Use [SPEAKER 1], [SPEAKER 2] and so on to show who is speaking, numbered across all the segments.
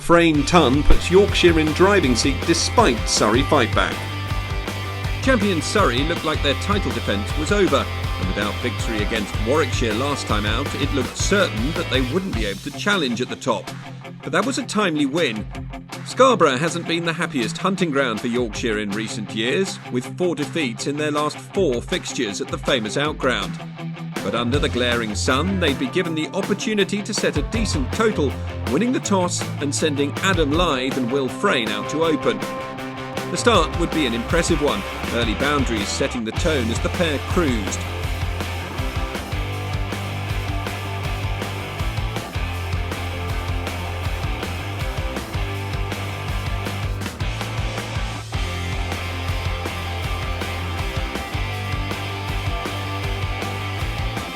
[SPEAKER 1] Frayne ton puts Yorkshire in driving seat despite Surrey fightback.
[SPEAKER 2] Champions Surrey looked like their title defence was over, and without victory against Warwickshire last time out, it looked certain that they wouldn't be able to challenge at the top. But that was a timely win. Scarborough hasn't been the happiest hunting ground for Yorkshire in recent years, with 4 defeats in their last 4 fixtures at the famous outground. But under the glaring sun, they'd be given the opportunity to set a decent total, winning the toss and sending Adam Lythe and Will Frayne out to open. The start would be an impressive one, early boundaries setting the tone as the pair cruised.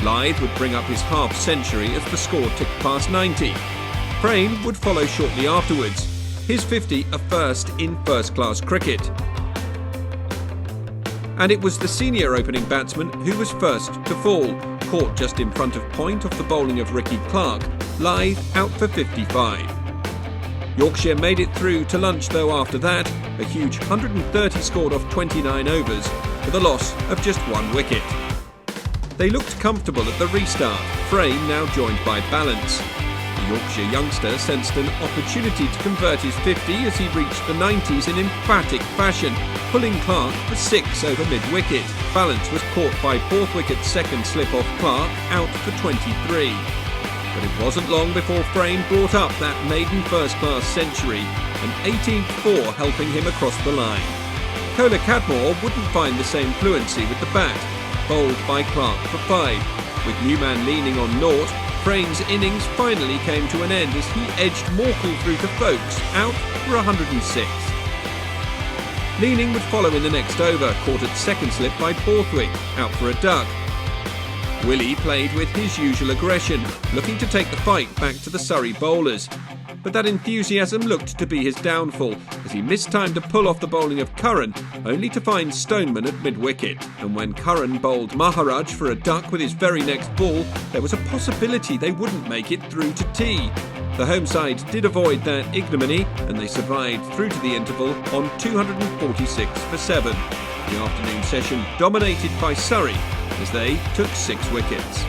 [SPEAKER 2] Lythe would bring up his half-century as the score ticked past 90. Frayne would follow shortly afterwards, his 50 a first in first-class cricket. And it was the senior opening batsman who was first to fall, caught just in front of point off the bowling of Ricky Clark, Lythe out for 55. Yorkshire made it through to lunch though after that, a huge 130 scored off 29 overs, with a loss of just 1 wicket. They looked comfortable at the restart, Frayne now joined by balance. The Yorkshire youngster sensed an opportunity to convert his 50 as he reached the 90s in emphatic fashion, pulling Clark for 6 over mid-wicket. Balance was caught by Borthwicket's second slip off Clark, out for 23. But it wasn't long before Frayne brought up that maiden first-class century, an 18th 4 helping him across the line. Kohler Cadmore wouldn't find the same fluency with the bat, bowled by Clark for 5. With Newman leaning on naught, Frayne's innings finally came to an end as he edged Morkel through to Folkes, out for 106. Leaning would follow in the next over, caught at second slip by Borthwick, out for a duck. Willie played with his usual aggression, looking to take the fight back to the Surrey bowlers. But that enthusiasm looked to be his downfall, as he missed time to pull off the bowling of Curran, only to find Stoneman at mid-wicket. And when Curran bowled Maharaj for a duck with his very next ball, there was a possibility they wouldn't make it through to tea. The home side did avoid that ignominy, and they survived through to the interval on 246 for 7. The afternoon session dominated by Surrey, as they took 6 wickets.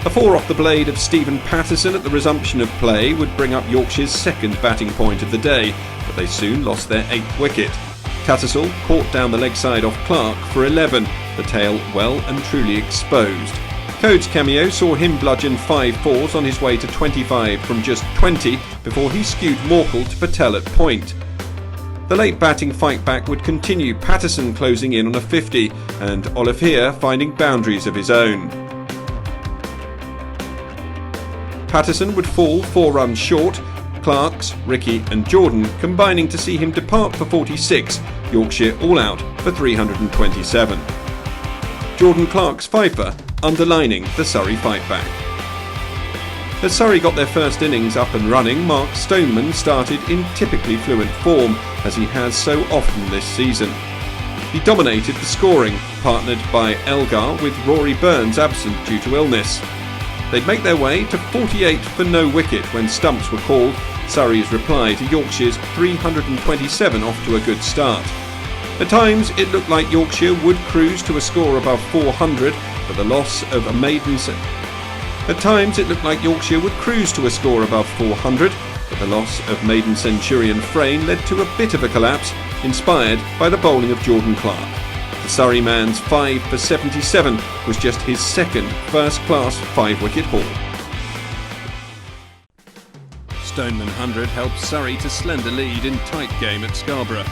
[SPEAKER 1] A 4 off the blade of Stephen Patterson at the resumption of play would bring up Yorkshire's second batting point of the day, but they soon lost their 8th wicket. Tattersall caught down the leg side off Clark for 11, the tail well and truly exposed. Code's cameo saw him bludgeon 5 fours on his way to 25 from just 20 before he skewed Morkel to Patel at point. The late batting fight back would continue, Patterson closing in on a 50 and Olivier finding boundaries of his own. Patterson would fall 4 runs short, Clark's, Ricky and Jordan combining to see him depart for 46, Yorkshire all out for 327. Jordan Clark's fifer underlining the Surrey fightback. As Surrey got their first innings up and running, Mark Stoneman started in typically fluent form, as he has so often this season. He dominated the scoring, partnered by Elgar with Rory Burns absent due to illness. They'd make their way to 48 for no wicket when stumps were called, Surrey's reply to Yorkshire's 327 off to a good start. At times it looked like Yorkshire would cruise to a score above 400, but the loss of a maiden centurion Frayne led to a bit of a collapse, inspired by the bowling of Jordan Clark. The Surrey man's 5 for 77 was just his second first-class 5-wicket haul.
[SPEAKER 2] Stoneman 100 helped Surrey to slender lead in tight game at Scarborough.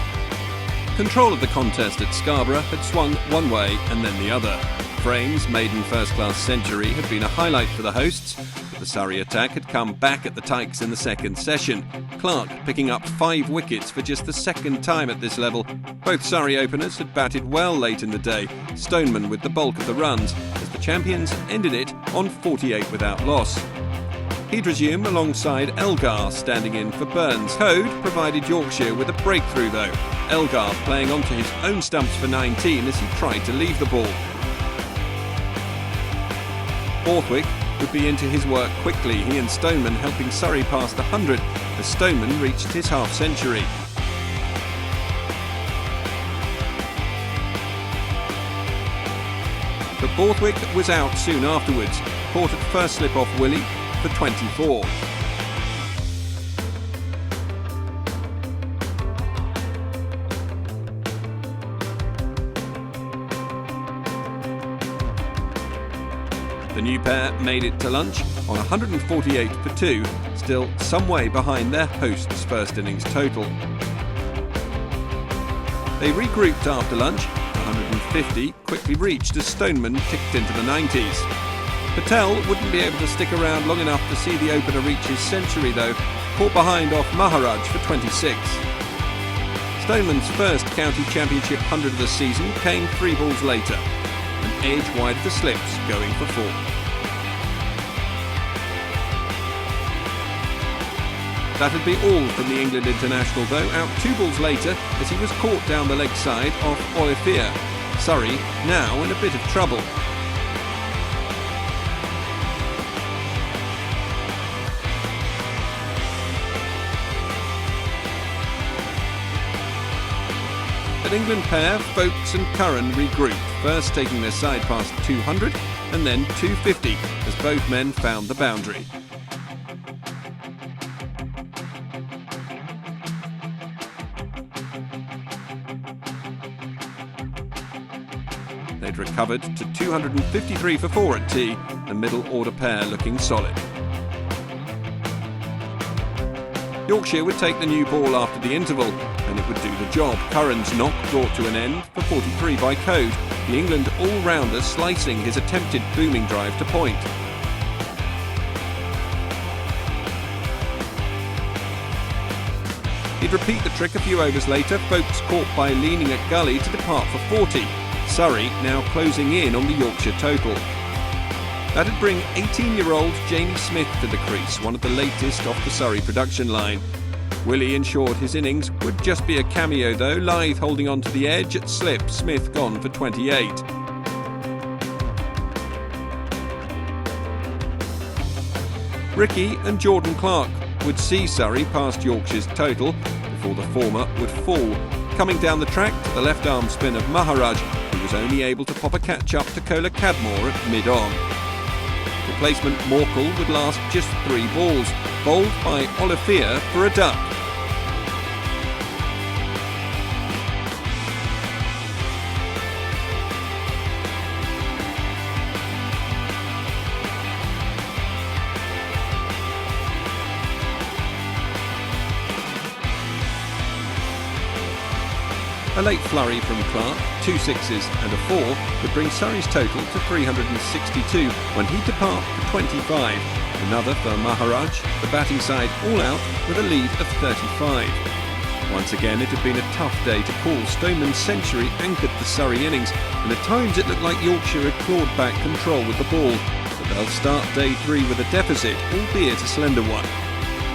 [SPEAKER 2] Control of the contest at Scarborough had swung one way and then the other. Frayne's maiden first-class century had been a highlight for the hosts, but the Surrey attack had come back at the Tykes in the second session. Clark picking up 5 wickets for just the second time at this level. Both Surrey openers had batted well late in the day, Stoneman with the bulk of the runs, as the champions ended it on 48 without loss. He'd resume alongside Elgar standing in for Burns. Code provided Yorkshire with a breakthrough though, Elgar playing onto his own stumps for 19 as he tried to leave the ball. Borthwick would be into his work quickly, he and Stoneman helping Surrey past the 100 as Stoneman reached his half-century. But Borthwick was out soon afterwards, caught at first slip off Willie for 24. The new pair made it to lunch on 148 for 2, still some way behind their hosts' first innings total. They regrouped after lunch. 150 quickly reached as Stoneman ticked into the 90s. Patel wouldn't be able to stick around long enough to see the opener reach his century though, caught behind off Maharaj for 26. Stoneman's first county championship 100 of the season came 3 balls later, an edge wide of the slips going for 4. That'd be all from the England international though, out 2 balls later as he was caught down the leg side off Olivier. Surrey now in a bit of trouble. At England pair, Folkes and Curran regrouped, first taking their side past 200 and then 250 as both men found the boundary. They'd recovered to 253 for 4 at tea, the middle order pair looking solid. Yorkshire would take the new ball after the interval, and it would do the job. Curran's knock brought to an end for 43 by Code, the England all-rounder slicing his attempted booming drive to point. He'd repeat the trick a few overs later, Folkes caught by leaning at gully to depart for 40. Surrey now closing in on the Yorkshire total. That'd bring 18-year-old Jamie Smith to the crease, one of the latest off the Surrey production line. Willie ensured his innings would just be a cameo though, Lythe holding on to the edge at slip, Smith gone for 28. Ricky and Jordan Clark would see Surrey past Yorkshire's total before the former would fall, coming down the track to the left-arm spin of Maharaj, who was only able to pop a catch-up to Kola Cadmore at mid-on. Replacement Morkel would last just 3 balls, bowled by Olivier for a duck. A late flurry from Clark, 2 sixes and a 4 would bring Surrey's total to 362 when he'd depart for 25. Another for Maharaj, the batting side all out with a lead of 35. Once again it had been a tough day to call. Stoneman's century anchored the Surrey innings, and at times it looked like Yorkshire had clawed back control with the ball. But they'll start day 3 with a deficit, albeit a slender one.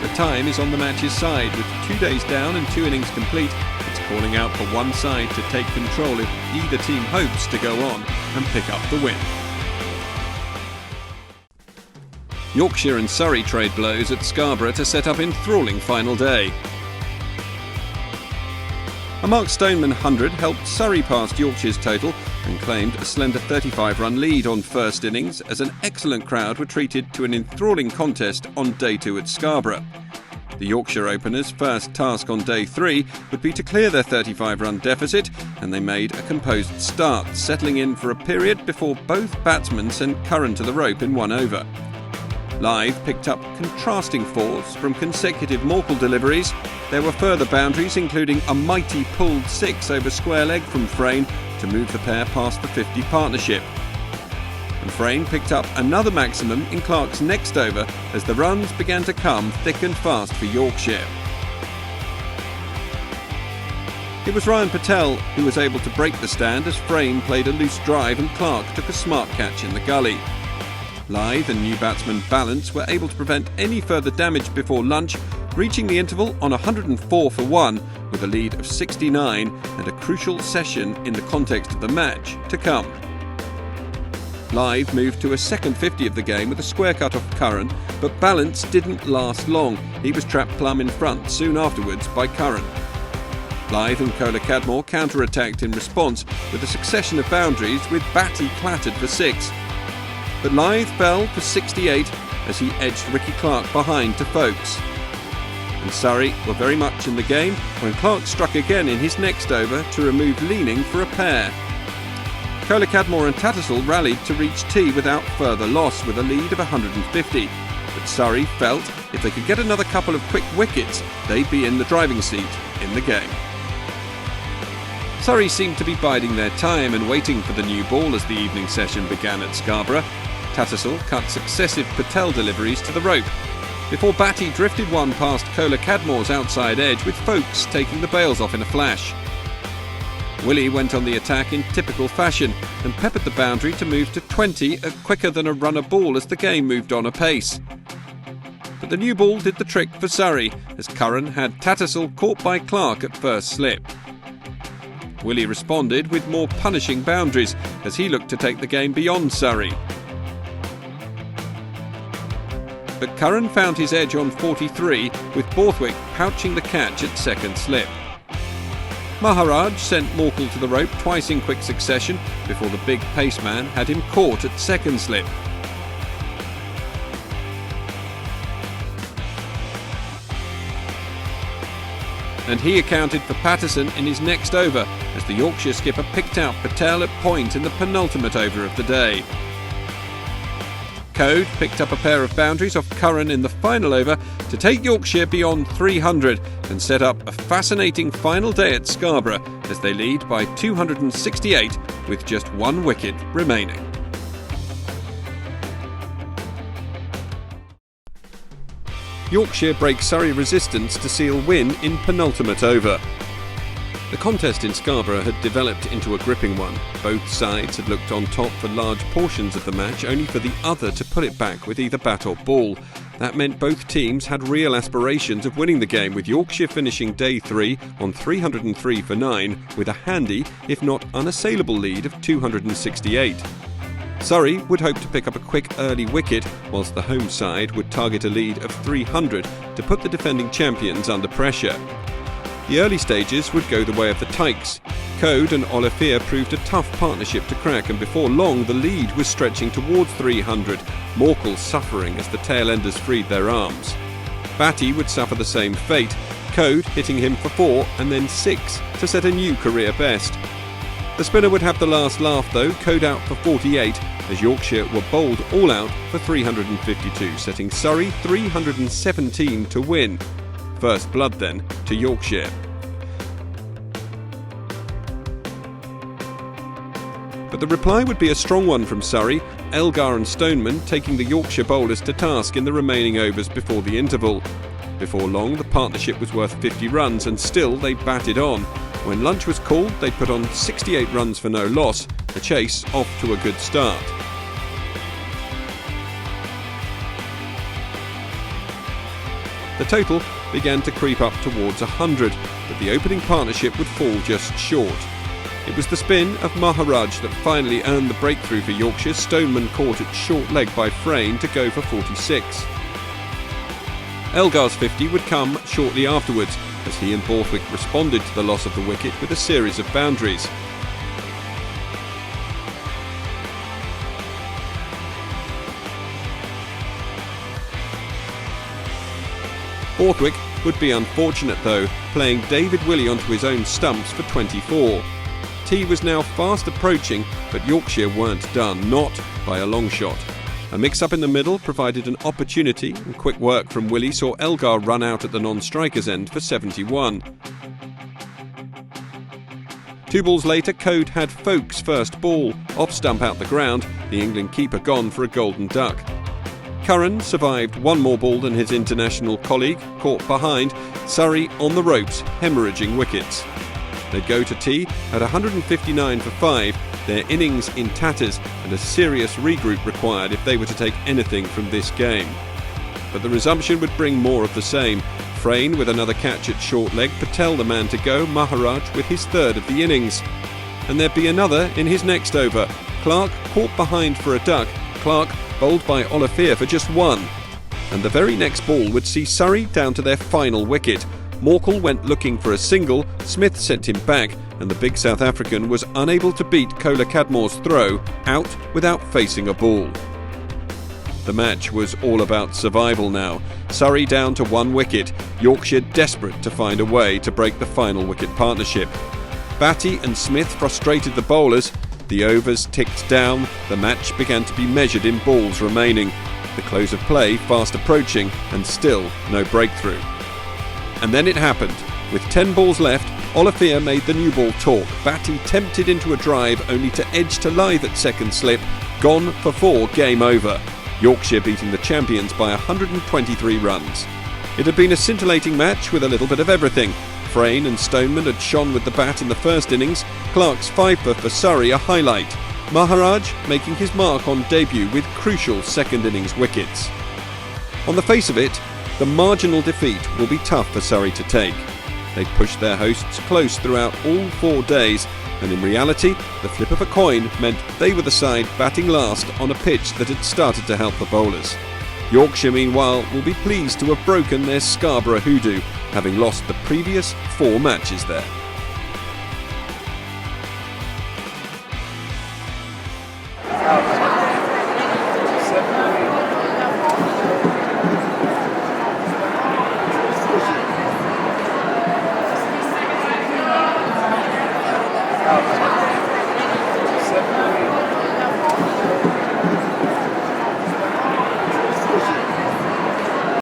[SPEAKER 2] The time is on the match's side, with 2 days down and 2 innings complete. It's calling out for one side to take control if either team hopes to go on and pick up the win. Yorkshire and Surrey trade blows at Scarborough to set up enthralling final day. A Mark Stoneman 100 helped Surrey past Yorkshire's total and claimed a slender 35-run lead on first innings as an excellent crowd were treated to an enthralling contest on day 2 at Scarborough. The Yorkshire openers' first task on day 3 would be to clear their 35-run deficit, and they made a composed start, settling in for a period before both batsmen sent Curran to the rope in 1 over. Lythe picked up contrasting 4s from consecutive Morkel deliveries. There were further boundaries, including a mighty pulled 6 over square leg from Frayne to move the pair past the 50 partnership. And Frayne picked up another maximum in Clark's next over as the runs began to come thick and fast for Yorkshire. It was Ryan Patel who was able to break the stand as Frayne played a loose drive and Clark took a smart catch in the gully. Lythe and new batsman Balance were able to prevent any further damage before lunch, reaching the interval on 104 for 1 with a lead of 69 and a crucial session in the context of the match to come. Live moved to a second 50 of the game with a square cut off Curran, but balance didn't last long. He was trapped plumb in front soon afterwards by Curran. Live and Cola Cadmore counter-attacked in response with a succession of boundaries, with Batty clattered for 6. But Live fell for 68 as he edged Ricky Clark behind to Folkes. And Surrey were very much in the game when Clark struck again in his next over to remove Leaning for a pair. Cola Cadmore and Tattersall rallied to reach tee without further loss with a lead of 150. But Surrey felt if they could get another couple of quick wickets, they'd be in the driving seat in the game. Surrey seemed to be biding their time and waiting for the new ball as the evening session began at Scarborough. Tattersall cut successive Patel deliveries to the rope, before Batty drifted one past Cola Cadmore's outside edge, with Folkes taking the bails off in a flash. Willie went on the attack in typical fashion and peppered the boundary to move to 20 at quicker than a runner ball as the game moved on apace. But the new ball did the trick for Surrey, as Curran had Tattersall caught by Clark at first slip. Willie responded with more punishing boundaries as he looked to take the game beyond Surrey. But Curran found his edge on 43, with Borthwick pouching the catch at second slip. Maharaj sent Morkel to the rope twice in quick succession before the big paceman had him caught at second slip. And he accounted for Patterson in his next over as the Yorkshire skipper picked out Patel at point in the penultimate over of the day. Code picked up a pair of boundaries off Curran in the final over to take Yorkshire beyond 300 and set up a fascinating final day at Scarborough as they lead by 268 with just one wicket remaining. Yorkshire break Surrey resistance to seal win in penultimate over. The contest in Scarborough had developed into a gripping one. Both sides had looked on top for large portions of the match, only for the other to put it back with either bat or ball. That meant both teams had real aspirations of winning the game, with Yorkshire finishing day 3 on 303 for 9 with a handy, if not unassailable, lead of 268. Surrey would hope to pick up a quick early wicket, whilst the home side would target a lead of 300 to put the defending champions under pressure. The early stages would go the way of the Tykes. Code and Olivier proved a tough partnership to crack, and before long the lead was stretching towards 300, Morkel suffering as the tail-enders freed their arms. Batty would suffer the same fate, Code hitting him for 4 and then 6 to set a new career best. The spinner would have the last laugh though, Code out for 48, as Yorkshire were bowled all out for 352, setting Surrey 317 to win. First blood then to Yorkshire. But the reply would be a strong one from Surrey, Elgar and Stoneman taking the Yorkshire bowlers to task in the remaining overs before the interval. Before long the partnership was worth 50 runs and still they batted on. When lunch was called they put on 68 runs for no loss, the chase off to a good start. The total began to creep up towards 100, but the opening partnership would fall just short. It was the spin of Maharaj that finally earned the breakthrough for Yorkshire. Stoneman caught at short leg by Frayne to go for 46. Elgar's 50 would come shortly afterwards, as he and Borthwick responded to the loss of the wicket with a series of boundaries. Borthwick would be unfortunate though, playing David Willey onto his own stumps for 24. Tea was now fast approaching, but Yorkshire weren't done, not by a long shot. A mix-up in the middle provided an opportunity, and quick work from Willey saw Elgar run out at the non-striker's end for 71. 2 balls later, Code had Folkes' first ball, off-stump out the ground, the England keeper gone for a golden duck. Curran survived one more ball than his international colleague, caught behind, Surrey on the ropes, hemorrhaging wickets. They'd go to tea at 159 for 5, their innings in tatters and a serious regroup required if they were to take anything from this game. But the resumption would bring more of the same. Frayne with another catch at short leg, Patel the man to go, Maharaj with his third of the innings. And there'd be another in his next over.
[SPEAKER 1] Clark caught behind for a duck. Clark bowled by Olivier for just one. And the very next ball would see Surrey down to their final wicket. Morkel went looking for a single, Smith sent him back, and the big South African was unable to beat Kola Cadmore's throw out without facing a ball. The match was all about survival now. Surrey down to one wicket, Yorkshire desperate to find a way to break the final wicket partnership. Batty and Smith frustrated the bowlers. The overs ticked down, the match began to be measured in balls remaining. The close of play fast approaching, and still no breakthrough. And then it happened. With 10 balls left, Olivier made the new ball talk. Batty tempted into a drive only to edge to Lyth at second slip. Gone for 4, game over. Yorkshire beating the champions by 123 runs. It had been a scintillating match with a little bit of everything. Frayne and Stoneman had shone with the bat in the first innings. Clark's fifer for Surrey a highlight. Maharaj making his mark on debut with crucial second innings wickets. On the face of it, the marginal defeat will be tough for Surrey to take. They pushed their hosts close throughout all 4 days, and in reality, the flip of a coin meant they were the side batting last on a pitch that had started to help the bowlers. Yorkshire, meanwhile, will be pleased to have broken their Scarborough hoodoo, having lost the previous 4 matches there.